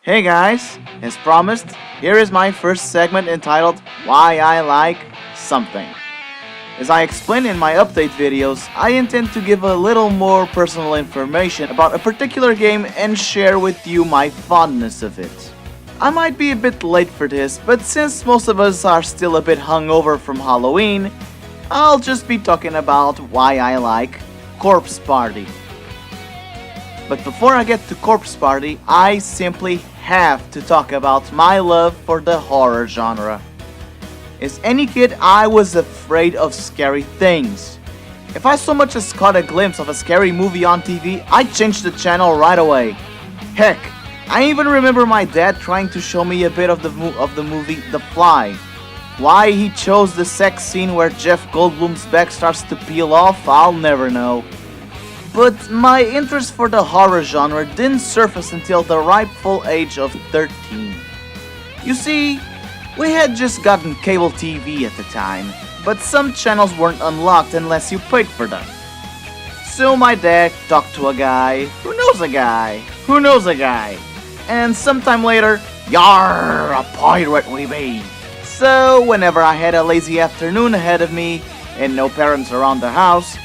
Hey guys, as promised, here is my first segment entitled Why I Like Something. As I explained in my update videos, I intend to give a little more personal information about a particular game and share with you my fondness of it. I might be a bit late for this, but since most of us are still a bit hungover from Halloween, I'll just be talking about why I like Corpse Party. But before I get to Corpse Party, I simply have to talk about my love for the horror genre. As any kid, I was afraid of scary things. If I so much as caught a glimpse of a scary movie on TV, I'd change the channel right away. Heck, I even remember my dad trying to show me a bit of the movie The Fly. Why he chose the sex scene where Jeff Goldblum's back starts to peel off, I'll never know. But my interest for the horror genre didn't surface until the ripe full age of 13. You see, we had just gotten cable TV at the time, but some channels weren't unlocked unless you paid for them. So my dad talked to a guy who knows a guy who knows a guy, and sometime later, yar, a pirate we be. So whenever I had a lazy afternoon ahead of me and no parents around the house,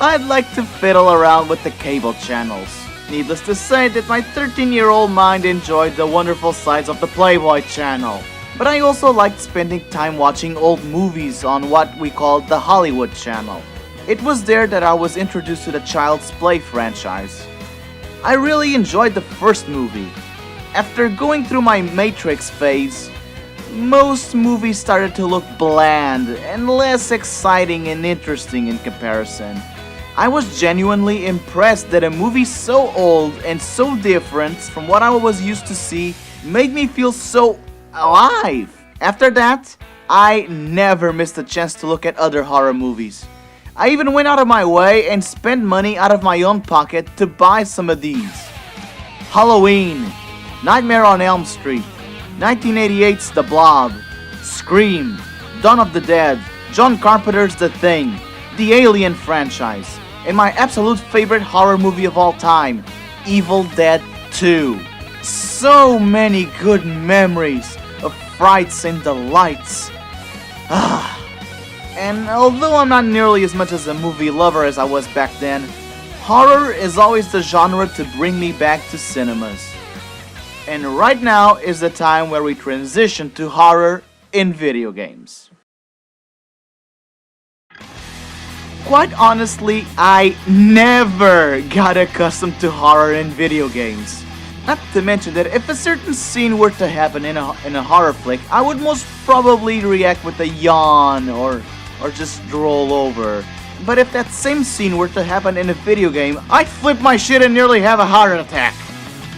I'd like to fiddle around with the cable channels. Needless to say that my 13-year-old mind enjoyed the wonderful sights of the Playboy channel. But I also liked spending time watching old movies on what we called the Hollywood channel. It was there that I was introduced to the Child's Play franchise. I really enjoyed the first movie. After going through my Matrix phase, most movies started to look bland and less exciting and interesting in comparison. I was genuinely impressed that a movie so old and so different from what I was used to see made me feel so alive. After that, I never missed a chance to look at other horror movies. I even went out of my way and spent money out of my own pocket to buy some of these. Halloween, Nightmare on Elm Street, 1988's The Blob, Scream, Dawn of the Dead, John Carpenter's The Thing, the Alien franchise, and my absolute favorite horror movie of all time, Evil Dead 2. So many good memories of frights and delights. And although I'm not nearly as much as a movie lover as I was back then, horror is always the genre to bring me back to cinemas. And right now is the time where we transition to horror in video games. Quite honestly, I never got accustomed to horror in video games. Not to mention that if a certain scene were to happen in a horror flick, I would most probably react with a yawn or just drool over. But if that same scene were to happen in a video game, I'd flip my shit and nearly have a heart attack.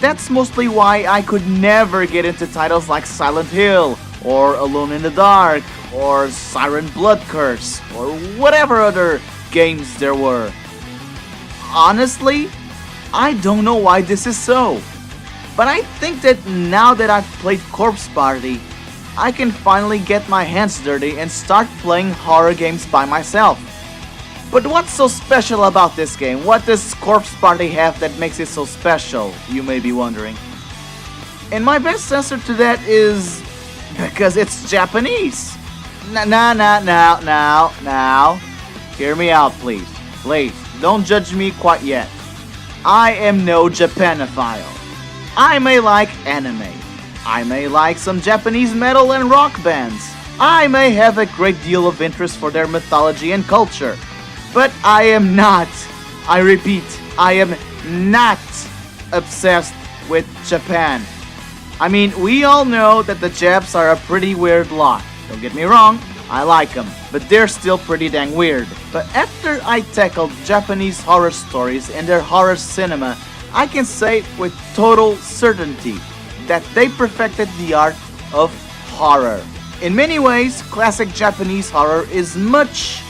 That's mostly why I could never get into titles like Silent Hill, or Alone in the Dark, or Siren Blood Curse, or whatever other games there were. Honestly, I don't know why this is so. But I think that now that I've played Corpse Party, I can finally get my hands dirty and start playing horror games by myself. But what's so special about this game? What does Corpse Party have that makes it so special, you may be wondering? And my best answer to that is because it's Japanese. Now. Hear me out, please. Please, don't judge me quite yet. I am no Japanophile. I may like anime. I may like some Japanese metal and rock bands. I may have a great deal of interest for their mythology and culture. But I am not, I repeat, I am not obsessed with Japan. I mean, we all know that the Japs are a pretty weird lot. Don't get me wrong, I like them, but they're still pretty dang weird. But after I tackled Japanese horror stories and their horror cinema, I can say with total certainty that they perfected the art of horror. In many ways, classic Japanese horror is much,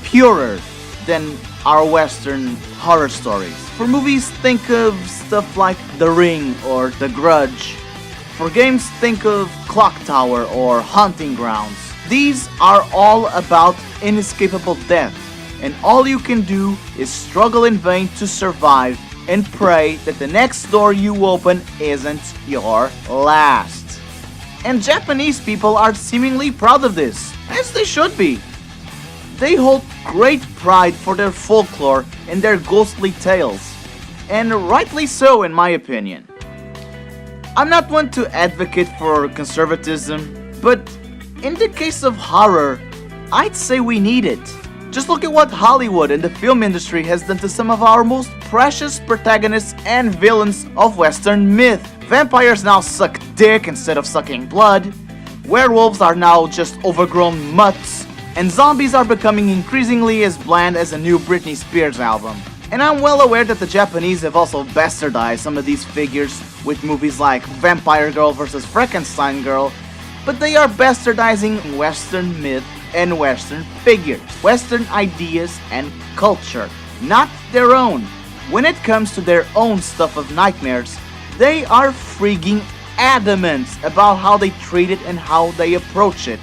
purer than our Western horror stories. For movies, think of stuff like The Ring or The Grudge. For games, think of Clock Tower or Haunting Grounds. These are all about inescapable death, and all you can do is struggle in vain to survive and pray that the next door you open isn't your last. And Japanese people are seemingly proud of this, as they should be. They hold great pride for their folklore and their ghostly tales, and rightly so in my opinion. I'm not one to advocate for conservatism, but in the case of horror, I'd say we need it. Just look at what Hollywood and the film industry has done to some of our most precious protagonists and villains of Western myth. Vampires now suck dick instead of sucking blood, werewolves are now just overgrown mutts, and zombies are becoming increasingly as bland as a new Britney Spears album. And I'm well aware that the Japanese have also bastardized some of these figures with movies like Vampire Girl vs. Frankenstein Girl, but they are bastardizing Western myth and Western figures, Western ideas and culture, not their own. When it comes to their own stuff of nightmares, they are freaking adamant about how they treat it and how they approach it.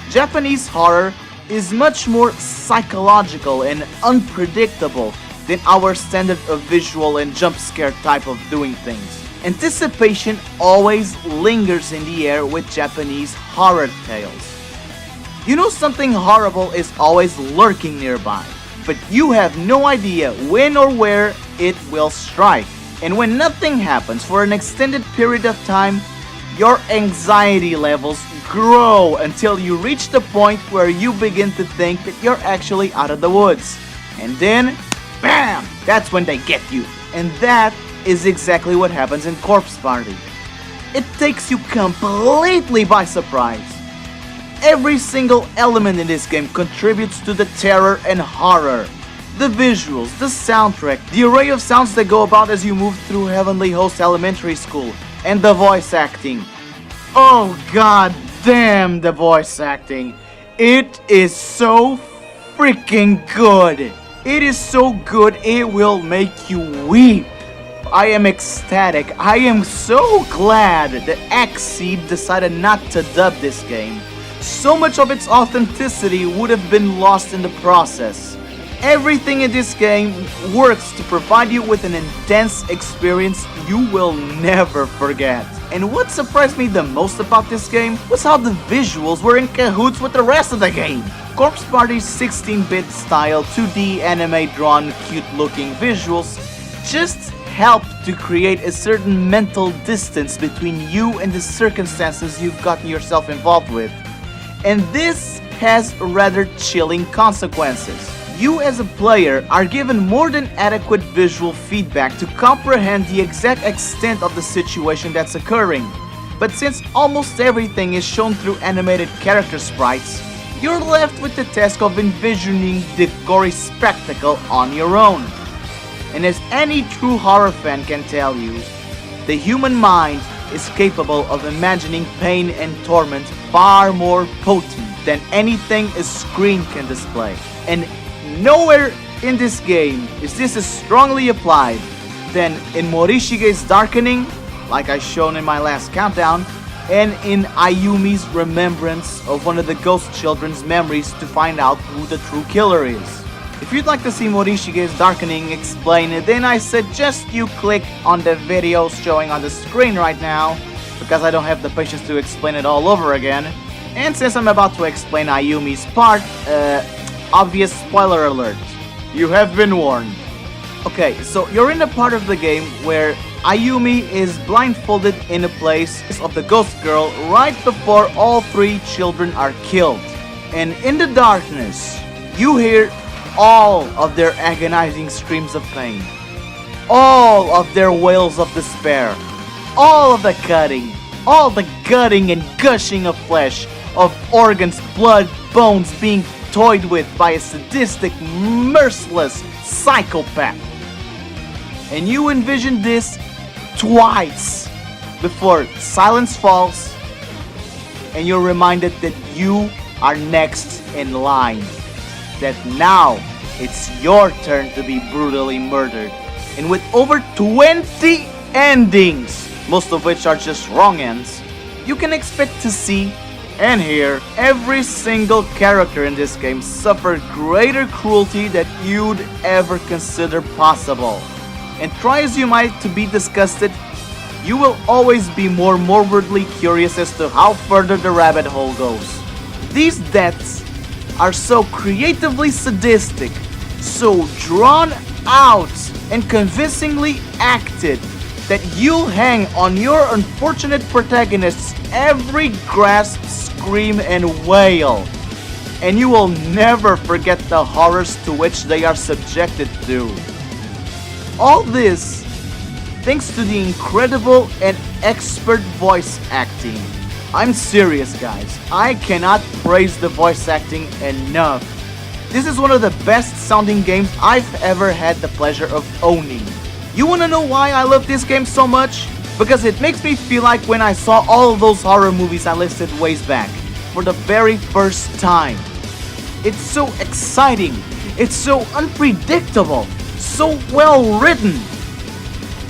Japanese horror is much more psychological and unpredictable than our standard of visual and jump scare type of doing things. Anticipation always lingers in the air with Japanese horror tales. You know something horrible is always lurking nearby, but you have no idea when or where it will strike. And when nothing happens for an extended period of time, your anxiety levels grow until you reach the point where you begin to think that you're actually out of the woods. And then, BAM! That's when they get you. And that is exactly what happens in Corpse Party. It takes you completely by surprise. Every single element in this game contributes to the terror and horror. The visuals, the soundtrack, the array of sounds that go about as you move through Heavenly Host Elementary School, and the voice acting. Oh god damn the voice acting. It is so freaking good. It is so good it will make you weep. I am ecstatic. I am so glad that Xseed decided not to dub this game. So much of its authenticity would have been lost in the process. Everything in this game works to provide you with an intense experience you will never forget. And what surprised me the most about this game was how the visuals were in cahoots with the rest of the game. Corpse Party's 16-bit style, 2D anime drawn cute looking visuals just helped to create a certain mental distance between you and the circumstances you've gotten yourself involved with. And this has rather chilling consequences. You as a player are given more than adequate visual feedback to comprehend the exact extent of the situation that's occurring. But since almost everything is shown through animated character sprites, you're left with the task of envisioning the gory spectacle on your own. And as any true horror fan can tell you, the human mind is capable of imagining pain and torment far more potent than anything a screen can display. And nowhere in this game is this as strongly applied than in Morishige's Darkening, like I shown in my last countdown, and in Ayumi's remembrance of one of the ghost children's memories to find out who the true killer is. If you'd like to see Morishige's Darkening explained, then I suggest you click on the video showing on the screen right now, because I don't have the patience to explain it all over again. And since I'm about to explain Ayumi's part, obvious spoiler alert. You have been warned. Okay, so you're in a part of the game where Ayumi is blindfolded in a place of the ghost girl right before all three children are killed. And in the darkness, you hear all of their agonizing screams of pain, all of their wails of despair, all of the cutting, all the gutting and gushing of flesh, of organs, blood, bones being toyed with by a sadistic, merciless psychopath. And you envision this twice before silence falls and you're reminded that you are next in line. That now it's your turn to be brutally murdered. And with over 20 endings, most of which are just wrong ends, you can expect to see and hear every single character in this game suffer greater cruelty than you'd ever consider possible. and try as you might to be disgusted, you will always be more morbidly curious as to how further the rabbit hole goes. These deaths are so creatively sadistic, so drawn out and convincingly acted that you'll hang on your unfortunate protagonist's every gasp, scream, and wail. And you will never forget the horrors to which they are subjected to. All this thanks to the incredible and expert voice acting. I'm serious, guys. I cannot praise the voice acting enough. This is one of the best sounding games I've ever had the pleasure of owning. You wanna know why I love this game so much? Because it makes me feel like when I saw all of those horror movies I listed ways back for the very first time. It's so exciting, it's so unpredictable, so well written.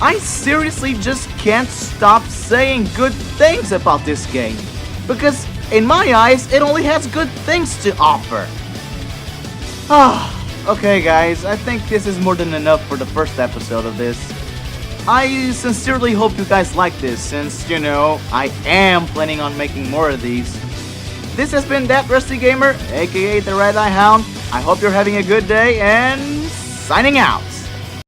I seriously just can't stop saying good things about this game, because in my eyes it only has good things to offer. Okay guys, I think this is more than enough for the first episode of this. I sincerely hope you guys like this, since, you know, I am planning on making more of these. This has been That Rusty Gamer, aka the Red Eye Hound. I hope you're having a good day, and signing out!